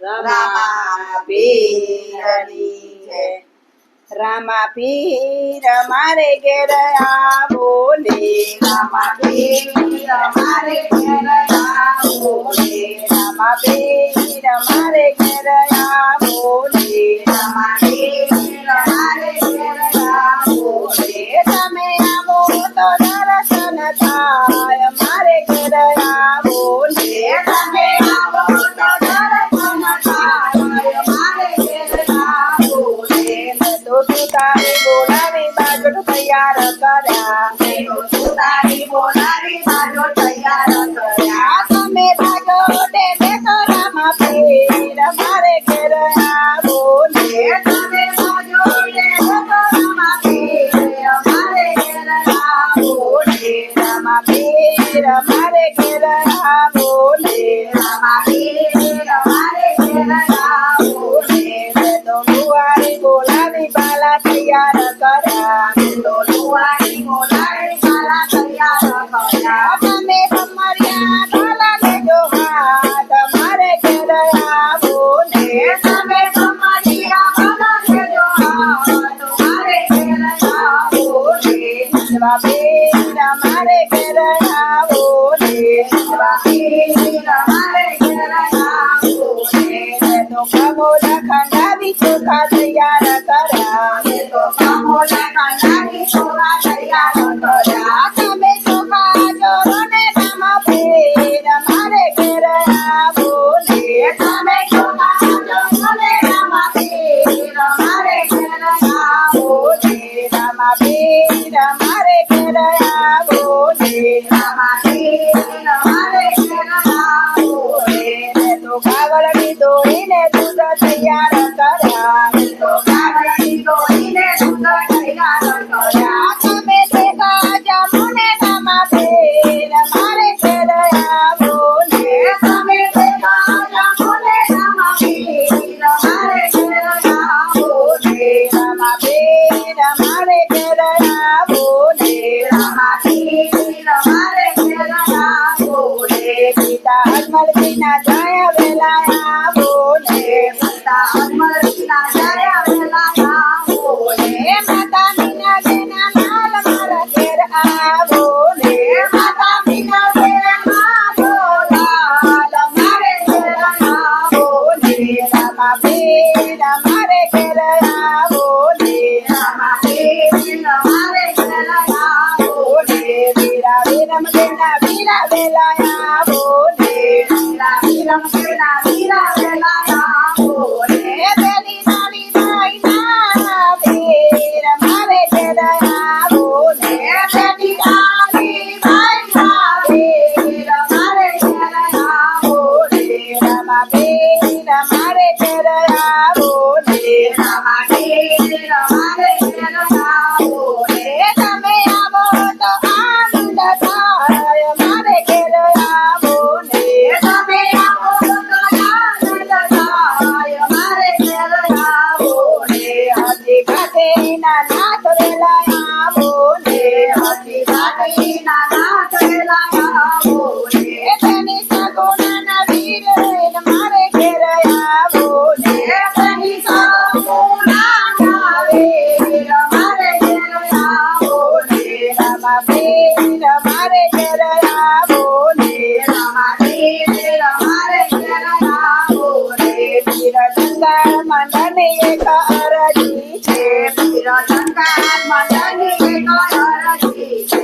રામા પીરની જય. રામા પીર મારે ઘેર આવો ને, રામા પીર મારે ઘેર આવો ને, રામા પીર મારે ઘેર આવો ને, રામા પીર મારે ઘેર આવો ને. તમે આવો તો દર્શન થાય મારે ઘેર આવો ને, તમે આવો તો દર્શન થાય મારે ઘેર આવો ને. મેં તો સુતારી બોલાવી બાજોટ તૈયાર કર્યા, મેં તો સુતારી બોલાવી બાજોટ તૈયાર કર્યા. તમે બાજોટે બેસો રામા પીર મારે ઘેર આવો ને, તમે બાજોટે બેસો રામા પીર મારે ઘેર આવો ને, રામા પીર મારે ઘેર આવો ને, રામા પીર મારે ઘેર આવો ને. મેં તો લુહારી બોલાવી બાલા તૈયાર કર્યા, મેં તો લુહારી બોલાવી બાલા તૈયાર કર્યા. તમે ભમરિયા બાલા લેજો હાથ મારે ઘેર આવો ને, તમે ભમરિયા બાલા લેજો હાથ મારે ઘેર આવો ને. રામા પીર મારે ઘેર આવો ને, રામા પીર મારે ઘેર આવો ને. મેં તો કામોલા ખાંડાવી ચોખા તૈયાર કર્યા, મેં તો કામોલા ખાંડાવી ચોખા તૈયાર કર્યા. તમે ચોખા ચોરો ને રામા પીર મારે ઘેર આવો ને, તમે ચોખા ચોરો ને રામા પીર મારે ઘેર આવો ને, રામા પીર મારે ઘેર આવો ને, રામા પીર મારે ઘેર આવો ને. મેં તો કાવડની દોડીને દૂધ તૈયાર કર્યા, મેં તો કાવડની દોડીને દૂધ તૈયાર કર્યા. તમે દેખા જામો ને રામા પીર મારે ઘેર આવો ને, તમે દેખા જામો ને રામા પીર મારે ઘેર આવો ને, રામા પીર મારે ઘેર આવો ને, રામા પીર મારે ઘેર આવો ને. પિતા અજમલજીના જય વેલા આવો ને, પિતા અજમલજીના જય વેલા આવો ને. માતા મીના બેના લાલ મારા ઘેર આવો ને, માતા મીના બેના લાલ મારે ઘેર આવો ને, રામા પીર મારે ઘેર આવો ને, રામા પીર મારે ઘેર આવો ને. વીરા વિરમ બેના વીરા વેલા આવો ને, વીરા વિરમ બેના વીરા વેલા આવો ને. પેલી નાની ભાઈ ના વીર મારે ઘેર આવો ને, પેલી નાની ભાઈ ના વીર મારે ઘેર આવો ને, રામા પીર મારે ઘેર આવો ને, રામા પીર મારે ઘેર આવો ને. તમે આવો તો આનંદ થાય મારે ઘેર આવો ને, તમે આવો તો આનંદ થાય મારે ઘેર આવો ને. હાથી ભાટીના નાથ વેલા આવો ને, હાથી ભાટીના નાથ વેલા આવો ને. તેની સગુણાના વીર મારે ઘેર આવો ને, તેની સગુણાના વીર મારે ઘેર આવો ને, રામા પીર મારે ઘેર આવો ને, રામા પીર મારે ઘેર આવો ને. પીર શંકર મંડળની એક અરજી છે, પીર શંકર મંડળની એક અરજી છે.